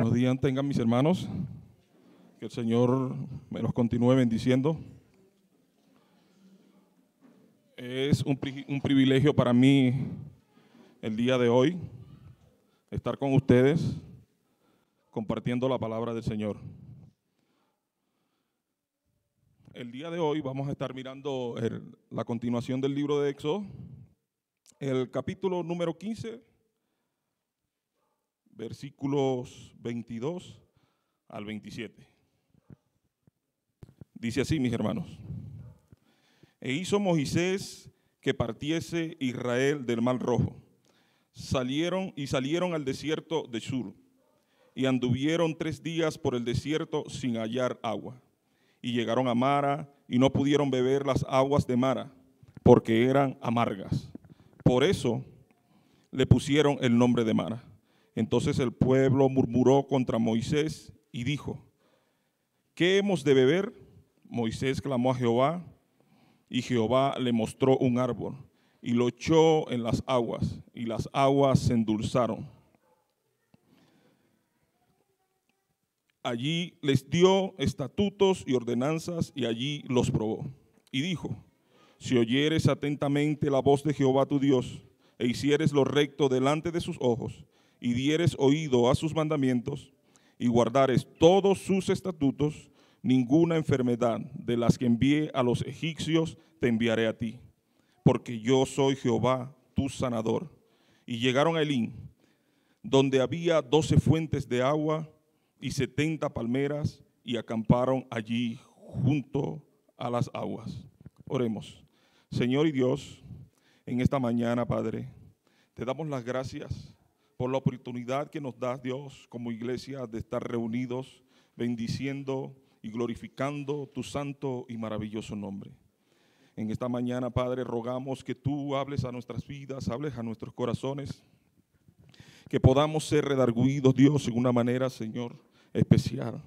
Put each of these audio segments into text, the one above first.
Buenos días tengan mis hermanos, que el Señor me los continúe bendiciendo. Es un privilegio para mí el día de hoy estar con ustedes compartiendo la palabra del Señor. El día de hoy vamos a estar mirando la continuación del libro de Éxodo, el capítulo número 15, versículos 22 al 27. Dice así, mis hermanos: E hizo Moisés que partiese Israel del Mar Rojo. Salieron al desierto de Shur, y anduvieron 3 días por el desierto sin hallar agua. Y llegaron a Mara, y no pudieron beber las aguas de Mara, porque eran amargas. Por eso le pusieron el nombre de Mara. Entonces el pueblo murmuró contra Moisés y dijo: ¿Qué hemos de beber? Moisés clamó a Jehová, y Jehová le mostró un árbol, y lo echó en las aguas, y las aguas se endulzaron. Allí les dio estatutos y ordenanzas, y allí los probó. Y dijo: Si oyeres atentamente la voz de Jehová tu Dios, e hicieres lo recto delante de sus ojos, y dieres oído a sus mandamientos, y guardares todos sus estatutos, ninguna enfermedad de las que envié a los egipcios te enviaré a ti, porque yo soy Jehová tu sanador. Y llegaron a Elim, donde había 12 fuentes de agua y 70 palmeras, y acamparon allí junto a las aguas. Oremos. Señor y Dios, en esta mañana, Padre, te damos las gracias por la oportunidad que nos das, Dios, como iglesia, de estar reunidos, bendiciendo y glorificando tu santo y maravilloso nombre. En esta mañana, Padre, rogamos que tú hables a nuestras vidas, hables a nuestros corazones, que podamos ser redarguidos, Dios, en una manera, Señor, especial.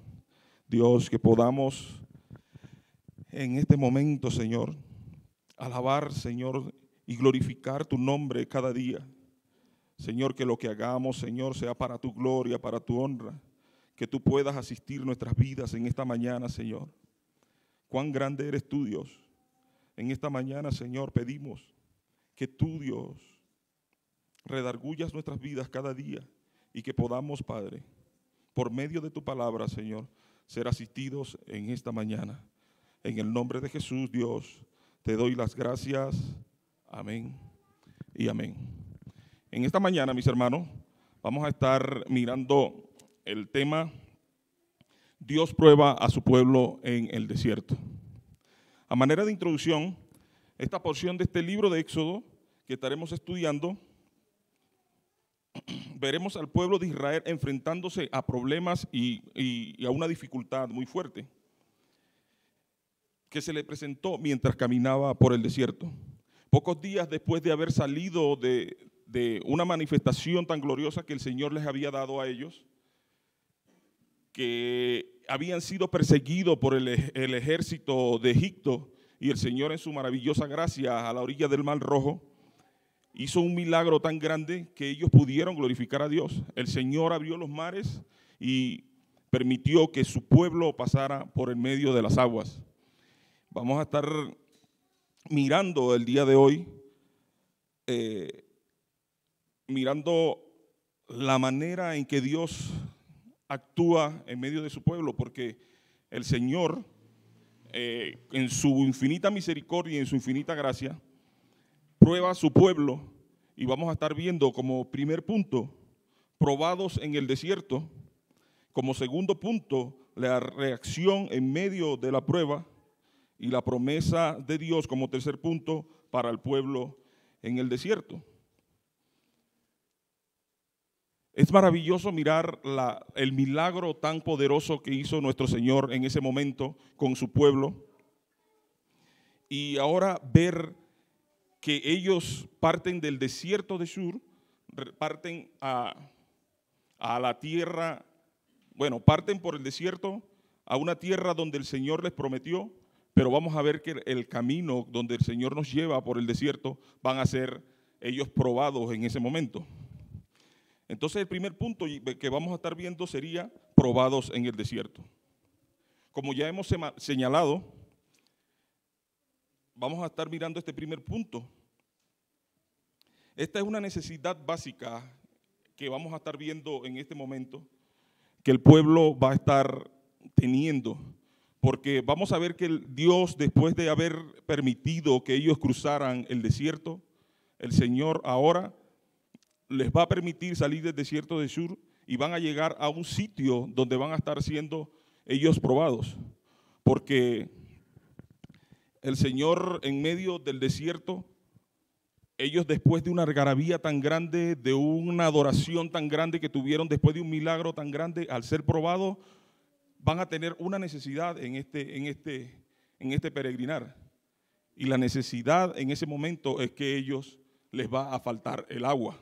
Dios, que podamos en este momento, Señor, alabar, Señor, y glorificar tu nombre cada día. Señor, que lo que hagamos, Señor, sea para tu gloria, para tu honra. Que tú puedas asistir nuestras vidas en esta mañana, Señor. Cuán grande eres tú, Dios. En esta mañana, Señor, pedimos que tú, Dios, redargullas nuestras vidas cada día y que podamos, Padre, por medio de tu palabra, Señor, ser asistidos en esta mañana. En el nombre de Jesús, Dios, te doy las gracias. Amén y amén. En esta mañana, mis hermanos, vamos a estar mirando el tema: Dios prueba a su pueblo en el desierto. A manera de introducción, esta porción de este libro de Éxodo que estaremos estudiando, veremos al pueblo de Israel enfrentándose a problemas y a una dificultad muy fuerte que se le presentó mientras caminaba por el desierto. Pocos días después de haber salido de una manifestación tan gloriosa que el Señor les había dado a ellos, que habían sido perseguidos por el ejército de Egipto, y el Señor, en su maravillosa gracia, a la orilla del Mar Rojo, hizo un milagro tan grande que ellos pudieron glorificar a Dios. El Señor abrió los mares y permitió que su pueblo pasara por el medio de las aguas. Vamos a estar mirando el día de hoy, mirando la manera en que Dios actúa en medio de su pueblo, porque el Señor, en su infinita misericordia y en su infinita gracia, prueba a su pueblo. Y vamos a estar viendo como primer punto, probados en el desierto; como segundo punto, la reacción en medio de la prueba; y la promesa de Dios como tercer punto para el pueblo en el desierto. Es maravilloso mirar el milagro tan poderoso que hizo nuestro Señor en ese momento con su pueblo, y ahora ver que ellos parten del desierto de Shur, parten a la tierra, parten por el desierto a una tierra donde el Señor les prometió, pero vamos a ver que el camino donde el Señor nos lleva por el desierto van a ser ellos probados en ese momento. Entonces el primer punto que vamos a estar viendo sería probados en el desierto. Como ya hemos señalado, vamos a estar mirando este primer punto. Esta es una necesidad básica que vamos a estar viendo en este momento, que el pueblo va a estar teniendo, porque vamos a ver que Dios, después de haber permitido que ellos cruzaran el desierto, el Señor ahora les va a permitir salir del desierto de Shur y van a llegar a un sitio donde van a estar siendo ellos probados, porque el Señor en medio del desierto, ellos después de una algarabía tan grande, de una adoración tan grande que tuvieron, después de un milagro tan grande, al ser probados, van a tener una necesidad en este peregrinar. Y la necesidad en ese momento es que ellos les va a faltar el agua.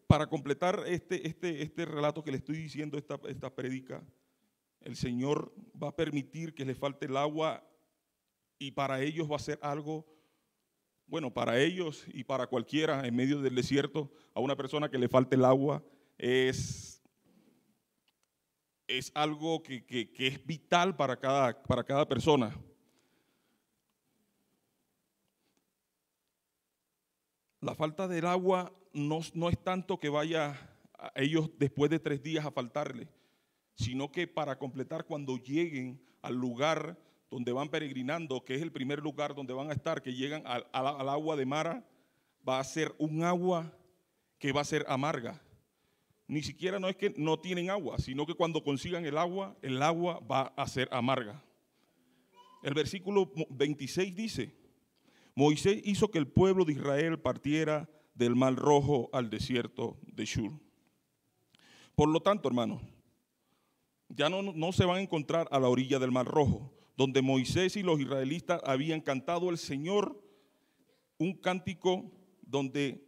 Para completar este relato que le estoy diciendo, esta predica, el Señor va a permitir que les falte el agua y para ellos va a ser algo, bueno, para ellos y para cualquiera en medio del desierto, a una persona que le falte el agua es algo que es vital para cada persona. La falta del agua no es tanto que vaya a ellos después de 3 días a faltarle, sino que para completar cuando lleguen al lugar donde van peregrinando, que es el primer lugar donde van a estar, que llegan al agua de Mara, va a ser un agua que va a ser amarga. Ni siquiera no es que no tienen agua, sino que cuando consigan el agua va a ser amarga. El versículo 26 dice: Moisés hizo que el pueblo de Israel partiera del Mar Rojo al desierto de Shur. Por lo tanto, hermanos, ya no se van a encontrar a la orilla del Mar Rojo, donde Moisés y los israelitas habían cantado al Señor un cántico donde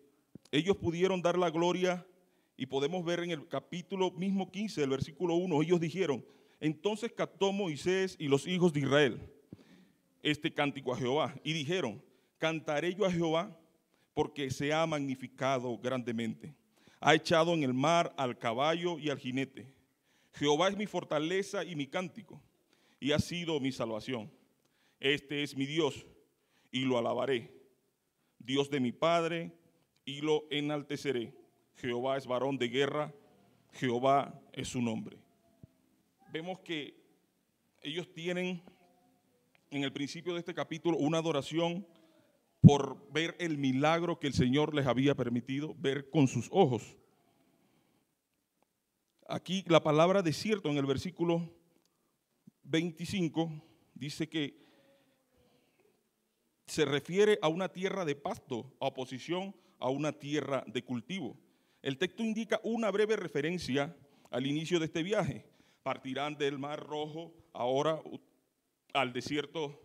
ellos pudieron dar la gloria, y podemos ver en el capítulo mismo 15, el versículo 1, ellos dijeron: entonces cantó Moisés y los hijos de Israel este cántico a Jehová, y dijeron: cantaré yo a Jehová porque se ha magnificado grandemente. Ha echado en el mar al caballo y al jinete. Jehová es mi fortaleza y mi cántico, y ha sido mi salvación. Este es mi Dios, y lo alabaré. Dios de mi Padre, y lo enalteceré. Jehová es varón de guerra, Jehová es su nombre. Vemos que ellos tienen en el principio de este capítulo una adoración por ver el milagro que el Señor les había permitido ver con sus ojos. Aquí la palabra desierto en el versículo 25 dice que se refiere a una tierra de pasto, a oposición a una tierra de cultivo. El texto indica una breve referencia al inicio de este viaje. Partirán del Mar Rojo ahora al desierto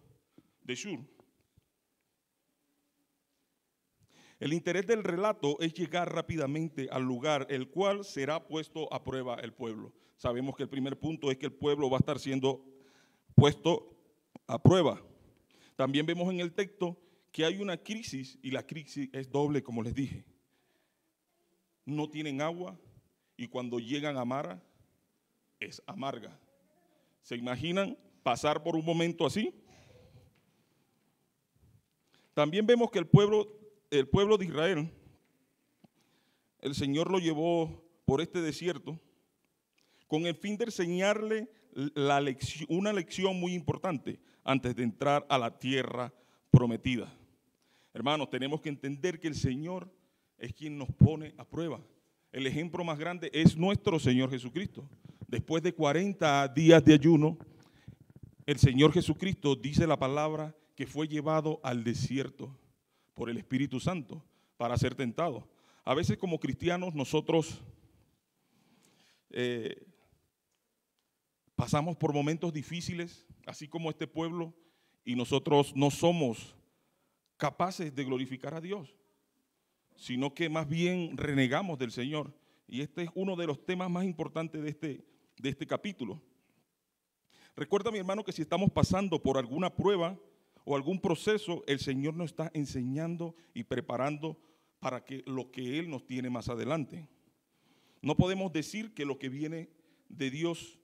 de Shur. El interés del relato es llegar rápidamente al lugar el cual será puesto a prueba el pueblo. Sabemos que el primer punto es que el pueblo va a estar siendo puesto a prueba. También vemos en el texto que hay una crisis, y la crisis es doble, como les dije. No tienen agua y cuando llegan a Mara es amarga. ¿Se imaginan pasar por un momento así? También vemos que el pueblo de Israel, el Señor lo llevó por este desierto con el fin de enseñarle una lección muy importante antes de entrar a la tierra prometida. Hermanos, tenemos que entender que el Señor es quien nos pone a prueba. El ejemplo más grande es nuestro Señor Jesucristo. Después de 40 días de ayuno, el Señor Jesucristo, dice la palabra, que fue llevado al desierto por el Espíritu Santo para ser tentado. A veces como cristianos nosotros pasamos por momentos difíciles, así como este pueblo, y nosotros no somos capaces de glorificar a Dios, sino que más bien renegamos del Señor. Y este es uno de los temas más importantes de este capítulo. Recuerda, mi hermano, que si estamos pasando por alguna prueba o algún proceso, el Señor nos está enseñando y preparando para lo que Él nos tiene más adelante. No podemos decir que lo que viene de Dios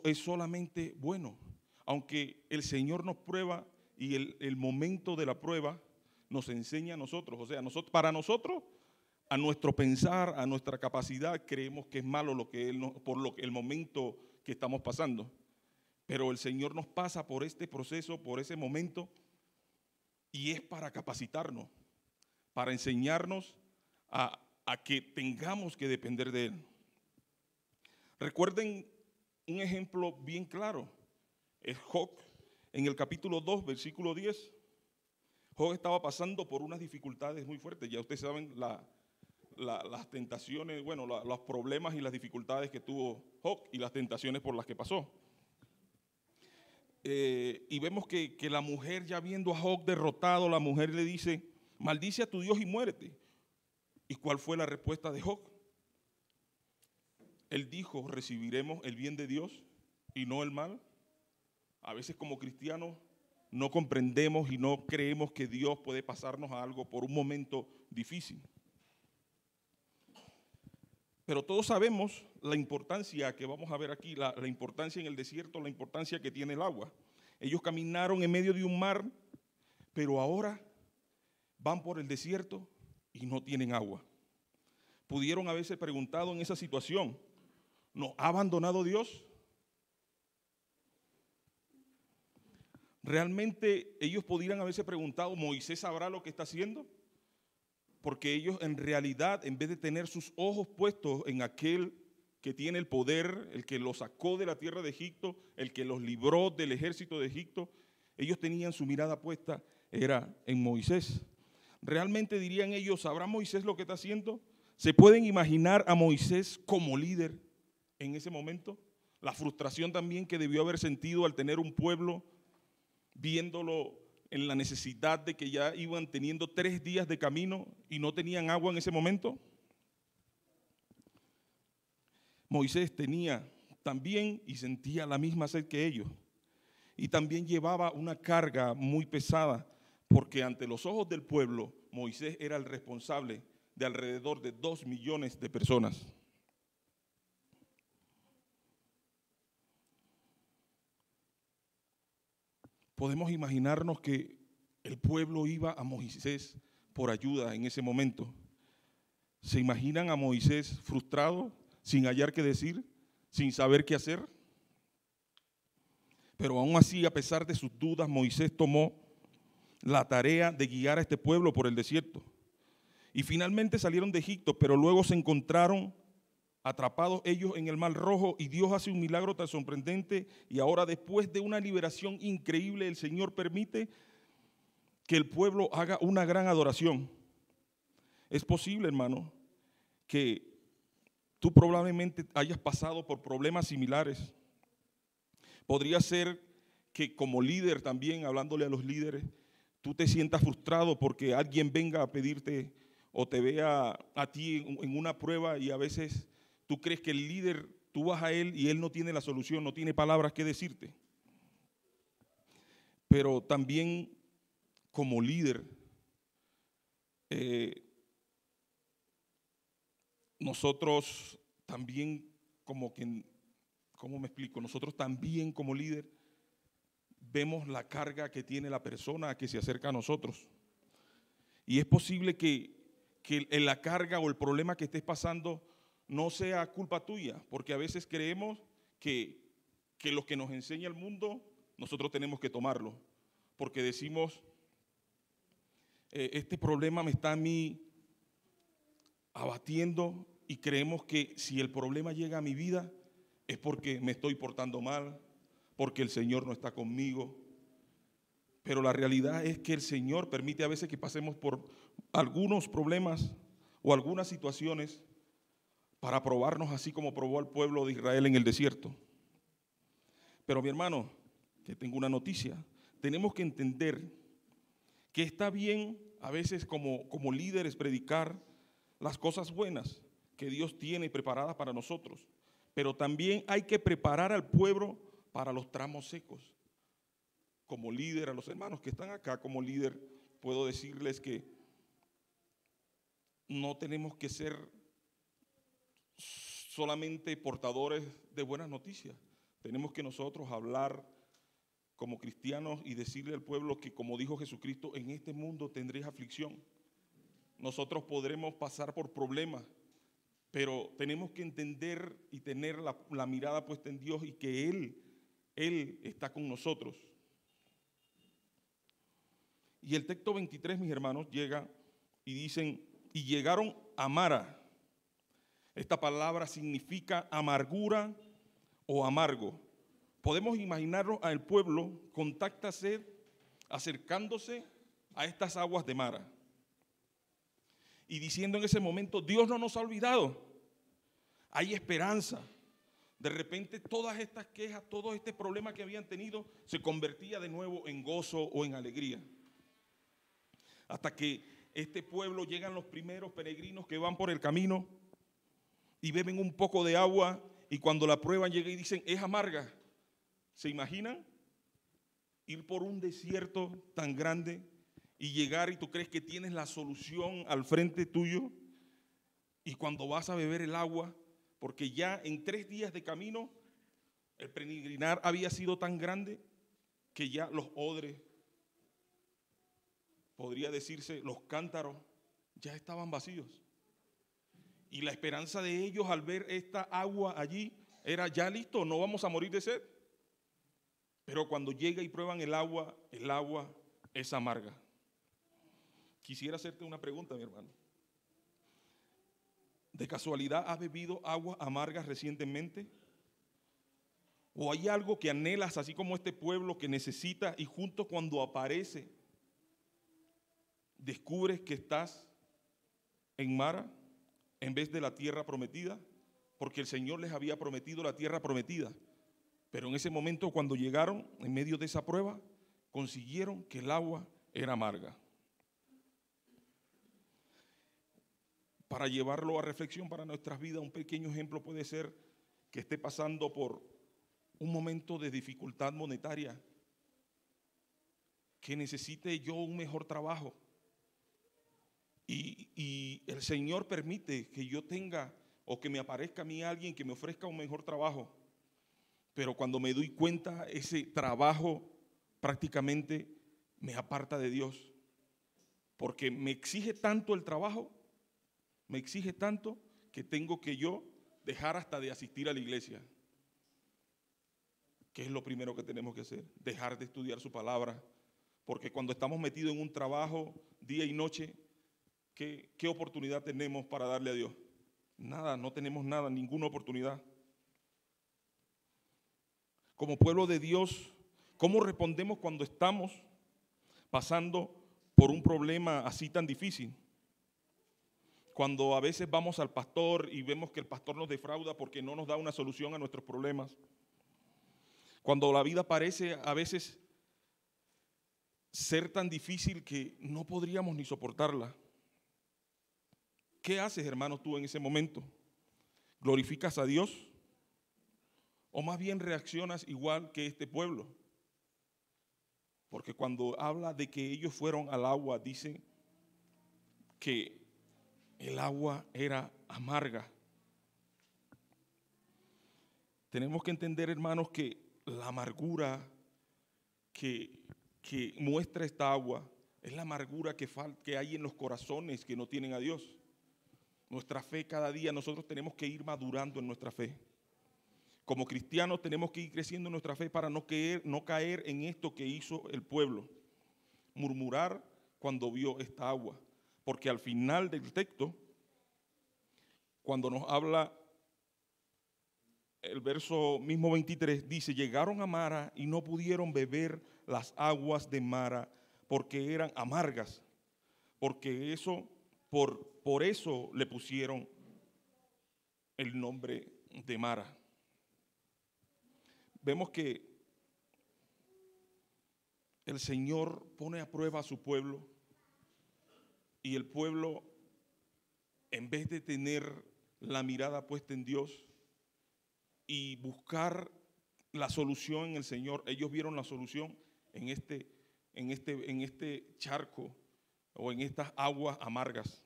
es solamente bueno, aunque el Señor nos prueba y el momento de la prueba nos enseña a nosotros. O sea, para nosotros, a nuestro pensar, a nuestra capacidad, creemos que es malo el momento que estamos pasando. Pero el Señor nos pasa por este proceso, por ese momento, y es para capacitarnos, para enseñarnos a que tengamos que depender de Él. Recuerden un ejemplo bien claro, es Job, en el capítulo 2, versículo 10. Job estaba pasando por unas dificultades muy fuertes. Ya ustedes saben las tentaciones, bueno, los problemas y las dificultades que tuvo Job y las tentaciones por las que pasó. Y vemos que la mujer, ya viendo a Job derrotado, la mujer le dice: maldice a tu Dios y muérete. ¿Y cuál fue la respuesta de Job? Él dijo: recibiremos el bien de Dios y no el mal. A veces como cristianos no comprendemos y no creemos que Dios puede pasarnos a algo por un momento difícil. Pero todos sabemos la importancia que vamos a ver aquí, la importancia en el desierto, la importancia que tiene el agua. Ellos caminaron en medio de un mar, pero ahora van por el desierto y no tienen agua. Pudieron haberse preguntado en esa situación: ¿nos ha abandonado Dios? Realmente ellos podrían haberse preguntado: ¿Moisés sabrá lo que está haciendo? Porque ellos en realidad, en vez de tener sus ojos puestos en aquel que tiene el poder, el que los sacó de la tierra de Egipto, el que los libró del ejército de Egipto, ellos tenían su mirada puesta, era en Moisés. Realmente dirían ellos: ¿sabrá Moisés lo que está haciendo? ¿Se pueden imaginar a Moisés como líder en ese momento? La frustración también que debió haber sentido al tener un pueblo viéndolo en la necesidad de que ya iban teniendo 3 días de camino y no tenían agua en ese momento. Moisés tenía también y sentía la misma sed que ellos, y también llevaba una carga muy pesada, porque ante los ojos del pueblo Moisés era el responsable de alrededor de 2 millones de personas. Podemos imaginarnos que el pueblo iba a Moisés por ayuda en ese momento. ¿Se imaginan a Moisés frustrado, sin hallar qué decir, sin saber qué hacer? Pero aún así, a pesar de sus dudas, Moisés tomó la tarea de guiar a este pueblo por el desierto. Y finalmente salieron de Egipto, pero luego se encontraron atrapados ellos en el Mar Rojo, y Dios hace un milagro tan sorprendente, y ahora, después de una liberación increíble, el Señor permite que el pueblo haga una gran adoración. Es posible, hermano, que tú probablemente hayas pasado por problemas similares. Podría ser que como líder también, hablándole a los líderes, tú te sientas frustrado porque alguien venga a pedirte o te vea a ti en una prueba, y a veces tú crees que el líder, tú vas a él y él no tiene la solución, no tiene palabras que decirte. Pero también como líder, nosotros también ¿cómo me explico? Nosotros también como líder vemos la carga que tiene la persona que se acerca a nosotros. Y es posible que la carga o el problema que estés pasando no sea culpa tuya, porque a veces creemos que lo que nos enseña el mundo, nosotros tenemos que tomarlo, porque decimos: este problema me está a mí abatiendo, y creemos que si el problema llega a mi vida es porque me estoy portando mal, porque el Señor no está conmigo. Pero la realidad es que el Señor permite a veces que pasemos por algunos problemas o algunas situaciones para probarnos, así como probó al pueblo de Israel en el desierto. Pero mi hermano, te tengo una noticia. Tenemos que entender que está bien a veces como líderes predicar las cosas buenas que Dios tiene preparadas para nosotros, pero también hay que preparar al pueblo para los tramos secos. como líder, a los hermanos que están acá como líder, puedo decirles que no tenemos que ser solamente portadores de buenas noticias. Tenemos que nosotros hablar como cristianos y decirle al pueblo que, como dijo Jesucristo, en este mundo tendréis aflicción. Nosotros podremos pasar por problemas, pero tenemos que entender y tener la mirada puesta en Dios y que Él está con nosotros. Y el texto 23, mis hermanos, llega y dicen, y llegaron a Mara. Esta palabra significa amargura o amargo. Podemos imaginarnos al pueblo acercándose a estas aguas de Mara y diciendo en ese momento: Dios no nos ha olvidado, hay esperanza. De repente todas estas quejas, todo este problema que habían tenido se convertía de nuevo en gozo o en alegría. Hasta que este pueblo, llegan los primeros peregrinos que van por el camino y beben un poco de agua, y cuando la prueban llegan y dicen: es amarga. ¿Se imaginan ir por un desierto tan grande y llegar y tú crees que tienes la solución al frente tuyo? Y cuando vas a beber el agua, porque ya en 3 días de camino el peregrinar había sido tan grande que ya los odres, podría decirse los cántaros, ya estaban vacíos. Y la esperanza de ellos al ver esta agua allí era: ya listo, no vamos a morir de sed. Pero cuando llega y prueban el agua es amarga. Quisiera hacerte una pregunta, mi hermano. ¿De casualidad has bebido aguas amargas recientemente? ¿O hay algo que anhelas, así como este pueblo, que necesita, y justo cuando aparece descubres que estás en Mara en vez de la tierra prometida? Porque el Señor les había prometido la tierra prometida. Pero en ese momento, cuando llegaron, en medio de esa prueba, consiguieron que el agua era amarga. Para llevarlo a reflexión para nuestras vidas, un pequeño ejemplo puede ser que esté pasando por un momento de dificultad monetaria, que necesite yo un mejor trabajo, y el Señor permite que yo tenga, o que me aparezca a mí alguien que me ofrezca un mejor trabajo. Pero cuando me doy cuenta, ese trabajo prácticamente me aparta de Dios, porque me exige tanto el trabajo, me exige tanto, que tengo que yo dejar hasta de asistir a la iglesia. ¿Qué es lo primero que tenemos que hacer? Dejar de estudiar su palabra, porque cuando estamos metidos en un trabajo día y noche, ¿qué oportunidad tenemos para darle a Dios? Nada, no tenemos nada, ninguna oportunidad. Como pueblo de Dios, ¿cómo respondemos cuando estamos pasando por un problema así tan difícil? Cuando a veces vamos al pastor y vemos que el pastor nos defrauda porque no nos da una solución a nuestros problemas. Cuando la vida parece a veces ser tan difícil que no podríamos ni soportarla. ¿Qué haces, hermano, tú en ese momento? ¿Glorificas a Dios? ¿O más bien reaccionas igual que este pueblo? Porque cuando habla de que ellos fueron al agua, dice que el agua era amarga. Tenemos que entender, hermanos, que la amargura que muestra esta agua es la amargura que hay en los corazones que no tienen a Dios. Nuestra fe, cada día nosotros tenemos que ir madurando en nuestra fe. Como cristianos tenemos que ir creciendo en nuestra fe para no caer en esto que hizo el pueblo: murmurar cuando vio esta agua. Porque al final del texto, cuando nos habla el verso mismo 23, dice: llegaron a Mara y no pudieron beber las aguas de Mara porque eran amargas. Porque por eso le pusieron el nombre de Mara. Vemos que el Señor pone a prueba a su pueblo, y el pueblo, en vez de tener la mirada puesta en Dios y buscar la solución en el Señor, ellos vieron la solución en este charco o en estas aguas amargas.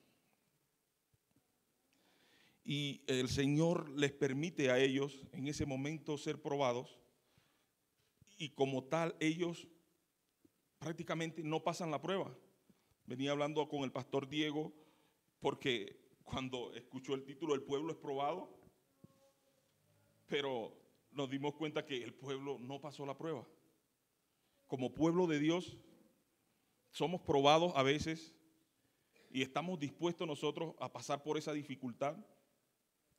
Y el Señor les permite a ellos en ese momento ser probados, y como tal ellos prácticamente no pasan la prueba. Venía hablando con el pastor Diego porque cuando escuchó el título "El pueblo es probado", pero nos dimos cuenta que el pueblo no pasó la prueba. Como pueblo de Dios somos probados a veces y estamos dispuestos nosotros a pasar por esa dificultad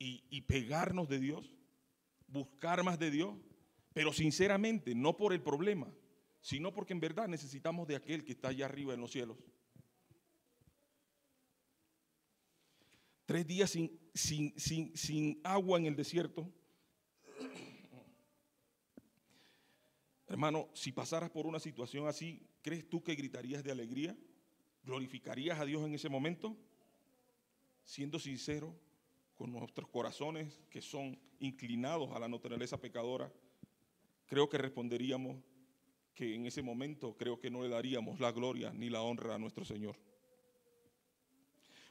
y pegarnos de Dios, buscar más de Dios, pero sinceramente no por el problema, sino porque en verdad necesitamos de aquel que está allá arriba en los cielos. 3 días sin agua en el desierto. Hermano, si pasaras por una situación así, ¿crees tú que gritarías de alegría? ¿Glorificarías a Dios en ese momento? Siendo sincero con nuestros corazones que son inclinados a la naturaleza pecadora, creo que responderíamos que en ese momento creo que no le daríamos la gloria ni la honra a nuestro Señor.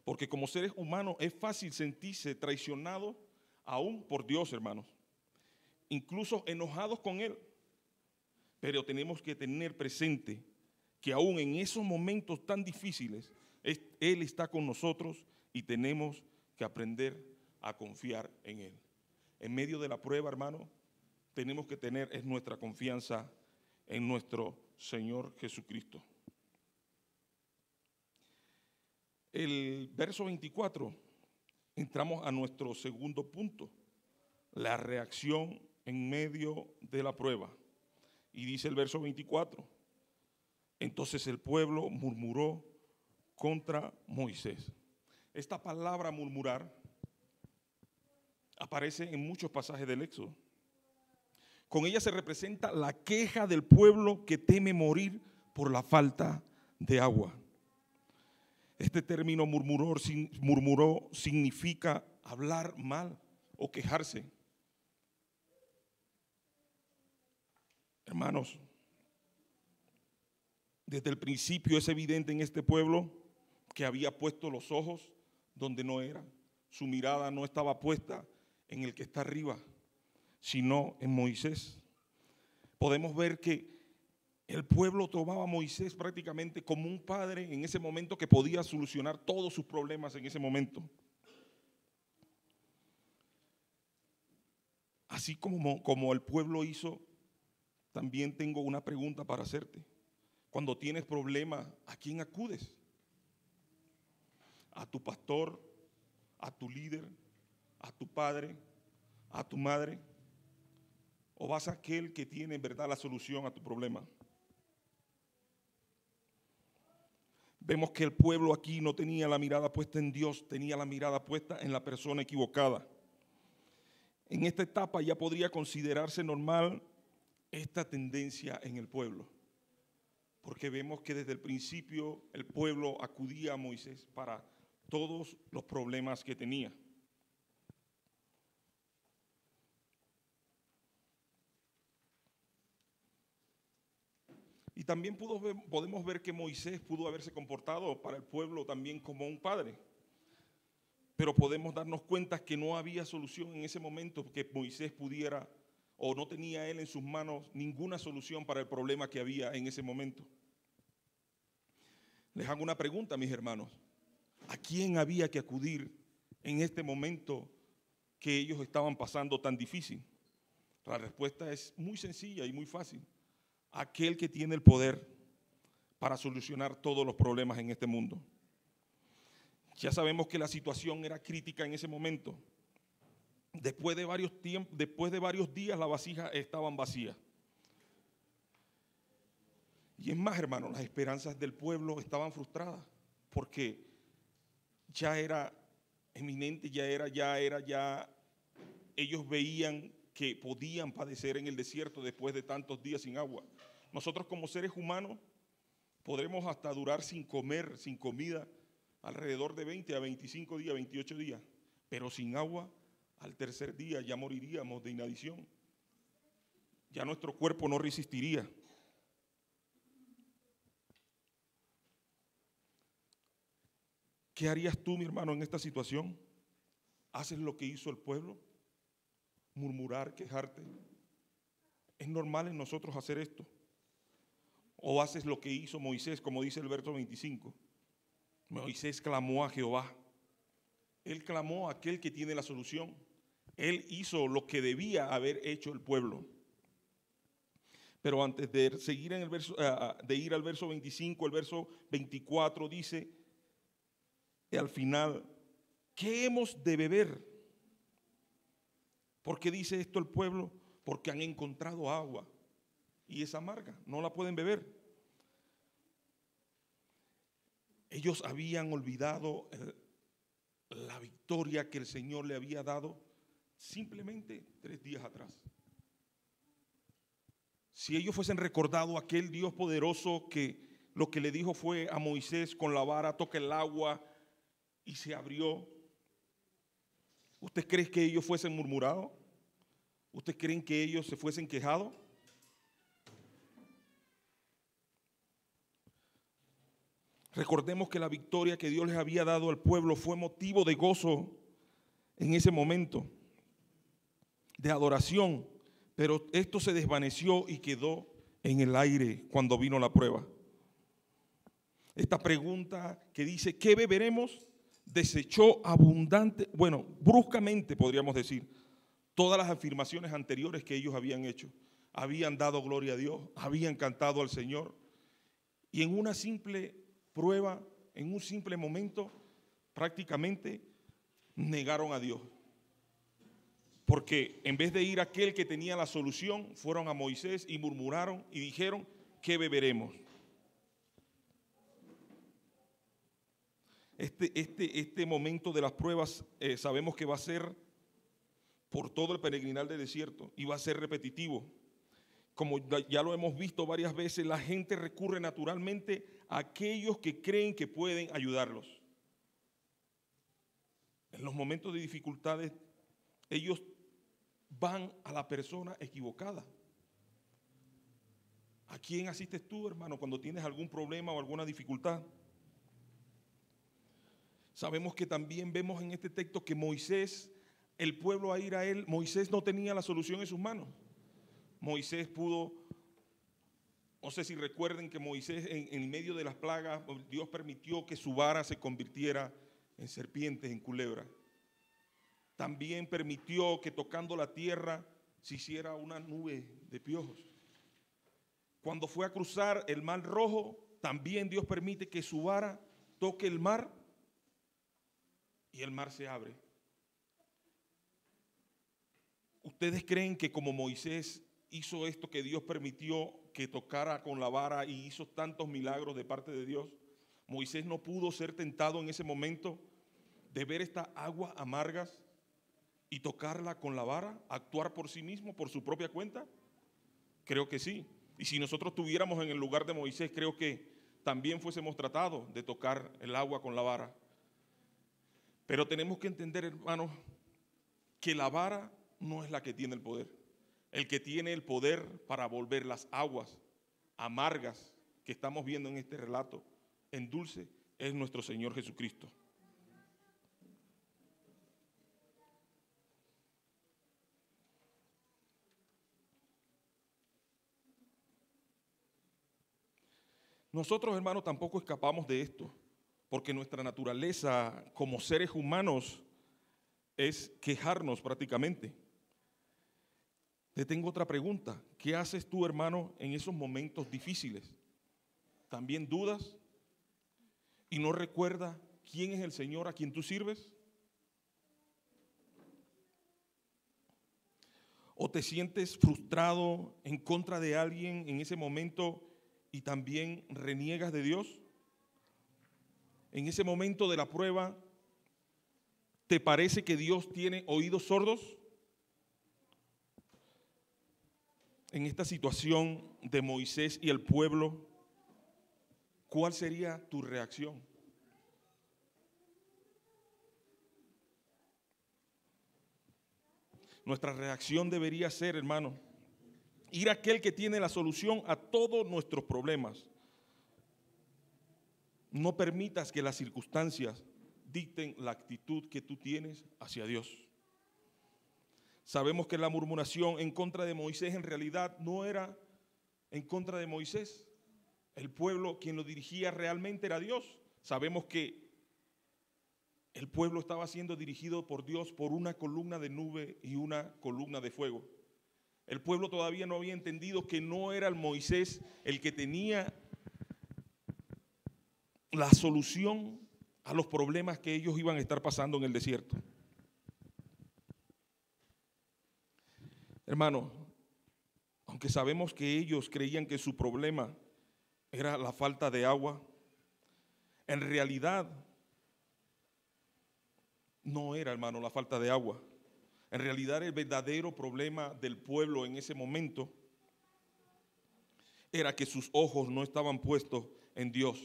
Porque como seres humanos es fácil sentirse traicionados aún por Dios, hermanos, incluso enojados con Él. Pero tenemos que tener presente que aún en esos momentos tan difíciles, Él está con nosotros y tenemos que aprender a confiar en Él. En medio de la prueba, hermano, tenemos que tener nuestra confianza en nuestro Señor Jesucristo. El verso 24, entramos a nuestro segundo punto, la reacción en medio de la prueba. Y dice el verso 24, entonces el pueblo murmuró contra Moisés. Esta palabra murmurar aparece en muchos pasajes del Éxodo. Con ella se representa la queja del pueblo que teme morir por la falta de agua. Este término murmuró significa hablar mal o quejarse. Hermanos, desde el principio es evidente en este pueblo que había puesto los ojos donde no eran. Su mirada no estaba puesta en el que está arriba, sino en Moisés. Podemos ver que el pueblo tomaba a Moisés prácticamente como un padre en ese momento que podía solucionar todos sus problemas en ese momento. Así como el pueblo hizo, también tengo una pregunta para hacerte. Cuando tienes problemas, ¿a quién acudes? ¿A tu pastor, a tu líder, a tu padre, a tu madre? ¿O vas a aquel que tiene en verdad la solución a tu problema? Vemos que el pueblo aquí no tenía la mirada puesta en Dios, tenía la mirada puesta en la persona equivocada. En esta etapa ya podría considerarse normal esta tendencia en el pueblo, porque vemos que desde el principio el pueblo acudía a Moisés para todos los problemas que tenía. Y también podemos ver que Moisés pudo haberse comportado para el pueblo también como un padre. Pero podemos darnos cuenta que no había solución en ese momento que Moisés pudiera, o no tenía él en sus manos ninguna solución para el problema que había en ese momento. Les hago una pregunta, mis hermanos. ¿A quién había que acudir en este momento que ellos estaban pasando tan difícil? La respuesta es muy sencilla y muy fácil. Aquel que tiene el poder para solucionar todos los problemas en este mundo. Ya sabemos que la situación era crítica en ese momento. Después de varios días las vasijas estaban vacías. Y es más, hermanos, las esperanzas del pueblo estaban frustradas porque ya era eminente, ellos veían que podían padecer en el desierto después de tantos días sin agua. Nosotros como seres humanos podremos hasta durar sin comer, sin comida, alrededor de 20 a 25 días, 28 días, pero sin agua, al tercer día ya moriríamos de inanición. Ya nuestro cuerpo no resistiría. ¿Qué harías tú, mi hermano, en esta situación? ¿Haces lo que hizo el pueblo? Murmurar, quejarte. ¿Es normal en nosotros hacer esto? ¿O haces lo que hizo Moisés, como dice el verso 25? Moisés clamó a Jehová. Él clamó a aquel que tiene la solución. Él hizo lo que debía haber hecho el pueblo. Pero antes de seguir en el verso, de ir al verso 25, el verso 24 dice, al final, ¿qué hemos de beber? ¿Por qué dice esto el pueblo? Porque han encontrado agua y es amarga, no la pueden beber. Ellos habían olvidado la victoria que el Señor le había dado simplemente 3 días atrás. Si ellos fuesen recordado aquel Dios poderoso que lo que le dijo fue a Moisés con la vara, toca el agua y se abrió, ¿usted cree que ellos fuesen murmurados? ¿Usted creen que ellos se fuesen quejados? Recordemos que la victoria que Dios les había dado al pueblo fue motivo de gozo en ese momento, de adoración, pero esto se desvaneció y quedó en el aire cuando vino la prueba. Esta pregunta que dice, ¿qué beberemos? Desechó bruscamente podríamos decir, todas las afirmaciones anteriores que ellos habían hecho. Habían dado gloria a Dios, habían cantado al Señor, y en una simple prueba, en un simple momento, prácticamente negaron a Dios. Porque en vez de ir a aquel que tenía la solución, fueron a Moisés y murmuraron y dijeron, ¿qué beberemos? Este momento de las pruebas sabemos que va a ser por todo el peregrinar del desierto y va a ser repetitivo. Como ya lo hemos visto varias veces, la gente recurre naturalmente a aquellos que creen que pueden ayudarlos. En los momentos de dificultades, ellos van a la persona equivocada. ¿A quién asistes tú, hermano, cuando tienes algún problema o alguna dificultad? Sabemos que también vemos en este texto que Moisés, el pueblo a ir a él, Moisés no tenía la solución en sus manos. Moisés pudo, no sé si recuerden que Moisés en medio de las plagas, Dios permitió que su vara se convirtiera en serpientes, en culebras. También permitió que tocando la tierra se hiciera una nube de piojos. Cuando fue a cruzar el mar Rojo, también Dios permite que su vara toque el mar y el mar se abre. ¿Ustedes creen que como Moisés hizo esto, que Dios permitió que tocara con la vara y hizo tantos milagros de parte de Dios, Moisés no pudo ser tentado en ese momento de ver estas aguas amargas y tocarla con la vara, actuar por sí mismo, por su propia cuenta? Creo que sí. Y si nosotros estuviéramos en el lugar de Moisés, creo que también fuésemos tratados de tocar el agua con la vara. Pero tenemos que entender, hermanos, que la vara no es la que tiene el poder. El que tiene el poder para volver las aguas amargas que estamos viendo en este relato en dulce es nuestro Señor Jesucristo. Nosotros, hermanos, tampoco escapamos de esto, porque nuestra naturaleza como seres humanos es quejarnos prácticamente. Te tengo otra pregunta. ¿Qué haces tú, hermano, en esos momentos difíciles? ¿También dudas y no recuerdas quién es el Señor a quien tú sirves? ¿O te sientes frustrado en contra de alguien en ese momento y también reniegas de Dios? En ese momento de la prueba, ¿te parece que Dios tiene oídos sordos? En esta situación de Moisés y el pueblo, ¿cuál sería tu reacción? Nuestra reacción debería ser, hermano, ir a aquel que tiene la solución a todos nuestros problemas. No permitas que las circunstancias dicten la actitud que tú tienes hacia Dios. Sabemos que la murmuración en contra de Moisés en realidad no era en contra de Moisés. El pueblo quien lo dirigía realmente era Dios. Sabemos que el pueblo estaba siendo dirigido por Dios por una columna de nube y una columna de fuego. El pueblo todavía no había entendido que no era el Moisés el que tenía la solución a los problemas que ellos iban a estar pasando en el desierto. Hermano, aunque sabemos que ellos creían que su problema era la falta de agua, en realidad no era, hermano, la falta de agua. En realidad el verdadero problema del pueblo en ese momento era que sus ojos no estaban puestos en Dios,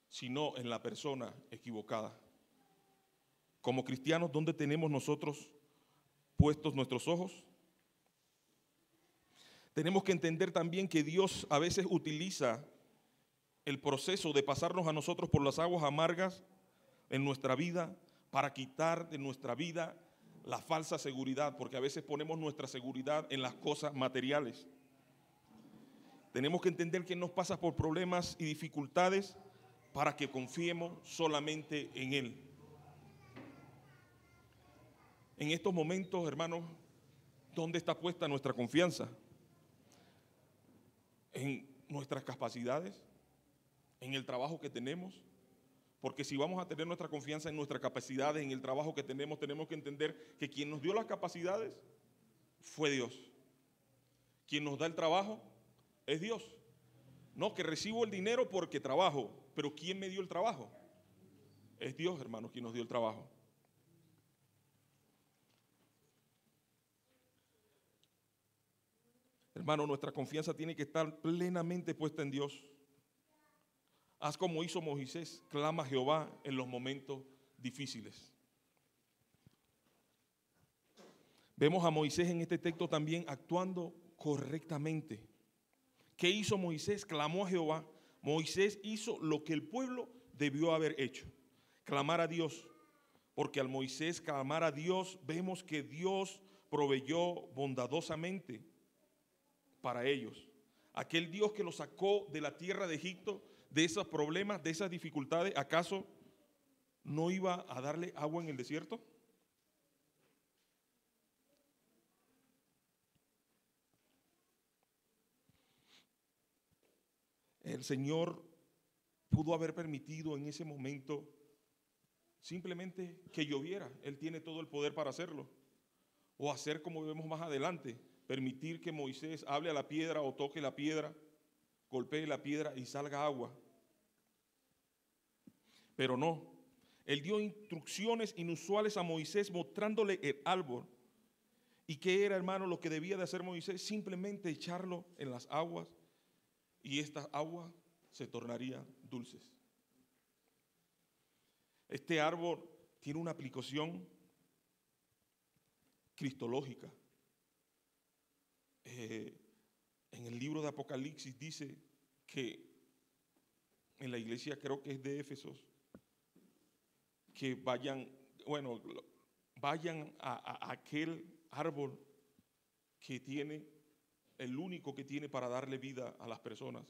sino en la persona equivocada. Como cristianos, ¿dónde tenemos nosotros puestos nuestros ojos? Tenemos que entender también que Dios a veces utiliza el proceso de pasarnos a nosotros por las aguas amargas en nuestra vida para quitar de nuestra vida la falsa seguridad, porque a veces ponemos nuestra seguridad en las cosas materiales. Tenemos que entender que nos pasa por problemas y dificultades para que confiemos solamente en Él. En estos momentos, hermanos, ¿dónde está puesta nuestra confianza? ¿En nuestras capacidades? ¿En el trabajo que tenemos? Porque si vamos a tener nuestra confianza en nuestras capacidades, en el trabajo que tenemos, tenemos que entender que quien nos dio las capacidades fue Dios. Quien nos da el trabajo es Dios. No, que recibo el dinero porque trabajo, pero ¿quién me dio el trabajo? Es Dios, hermanos, quien nos dio el trabajo. Hermano, nuestra confianza tiene que estar plenamente puesta en Dios. Haz como hizo Moisés, clama a Jehová en los momentos difíciles. Vemos a Moisés en este texto también actuando correctamente. ¿Qué hizo Moisés? Clamó a Jehová. Moisés hizo lo que el pueblo debió haber hecho, clamar a Dios. Porque al Moisés clamar a Dios, vemos que Dios proveyó bondadosamente para ellos. Aquel Dios que los sacó de la tierra de Egipto, de esos problemas, de esas dificultades, ¿acaso no iba a darle agua en el desierto? El Señor pudo haber permitido en ese momento simplemente que lloviera. Él tiene todo el poder para hacerlo. O hacer como vemos más adelante, permitir que Moisés hable a la piedra o toque la piedra, golpee la piedra y salga agua. Pero no, Él dio instrucciones inusuales a Moisés mostrándole el árbol. ¿Y qué era, hermano, lo que debía de hacer Moisés? Simplemente echarlo en las aguas y estas aguas se tornarían dulces. Este árbol tiene una aplicación cristológica. En el libro de Apocalipsis dice que en la iglesia, creo que es de Éfesos, que vayan a aquel árbol que tiene, el único que tiene para darle vida a las personas.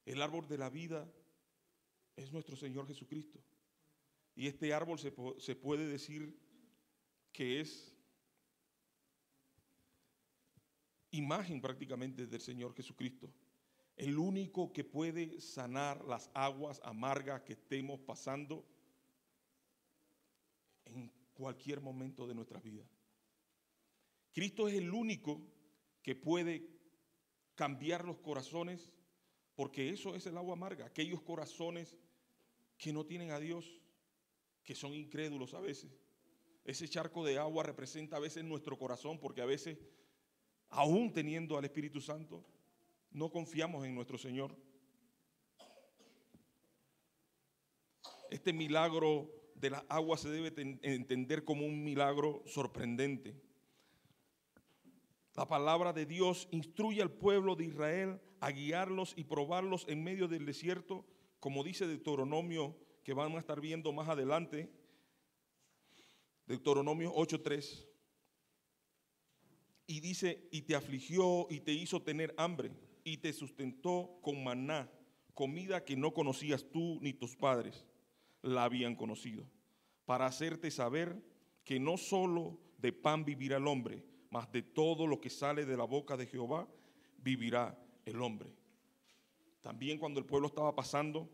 El árbol de la vida es nuestro Señor Jesucristo. Y este árbol se puede decir que es imagen prácticamente del Señor Jesucristo. El único que puede sanar las aguas amargas que estemos pasando en cualquier momento de nuestras vidas. Cristo es el único que puede cambiar los corazones, porque eso es el agua amarga. Aquellos corazones que no tienen a Dios, que son incrédulos a veces. Ese charco de agua representa a veces nuestro corazón, porque a veces, aún teniendo al Espíritu Santo, no confiamos en nuestro Señor. Este milagro de las aguas se debe entender como un milagro sorprendente. La palabra de Dios instruye al pueblo de Israel a guiarlos y probarlos en medio del desierto, como dice Deuteronomio que van a estar viendo más adelante, Deuteronomio 8:3. Y dice, y te afligió y te hizo tener hambre y te sustentó con maná, comida que no conocías tú ni tus padres la habían conocido, para hacerte saber que no solo de pan vivirá el hombre, mas de todo lo que sale de la boca de Jehová vivirá el hombre. También cuando el pueblo estaba pasando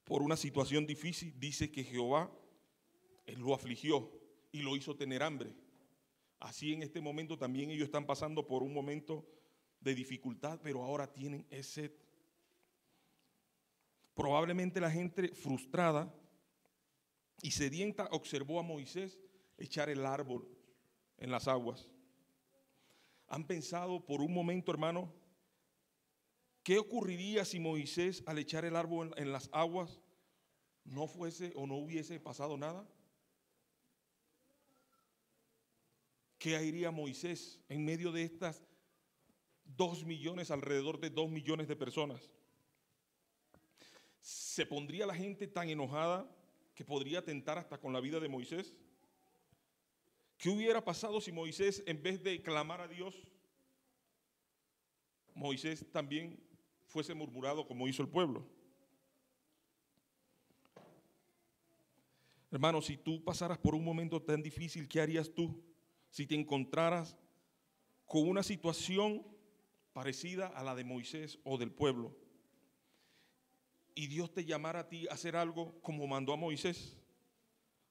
por una situación difícil, dice que Jehová, él lo afligió y lo hizo tener hambre. Así en este momento también ellos están pasando por un momento de dificultad, pero ahora tienen sed. Probablemente la gente frustrada y sedienta observó a Moisés echar el árbol en las aguas. ¿Han pensado por un momento, hermano, qué ocurriría si Moisés al echar el árbol en las aguas no fuese o no hubiese pasado nada? ¿Qué haría Moisés en medio de estas 2 millones, alrededor de 2 millones de personas? ¿Se pondría la gente tan enojada que podría atentar hasta con la vida de Moisés? ¿Qué hubiera pasado si Moisés, en vez de clamar a Dios, Moisés también fuese murmurado como hizo el pueblo? Hermano, si tú pasaras por un momento tan difícil, ¿qué harías tú si te encontraras con una situación parecida a la de Moisés o del pueblo, y Dios te llamara a ti a hacer algo como mandó a Moisés?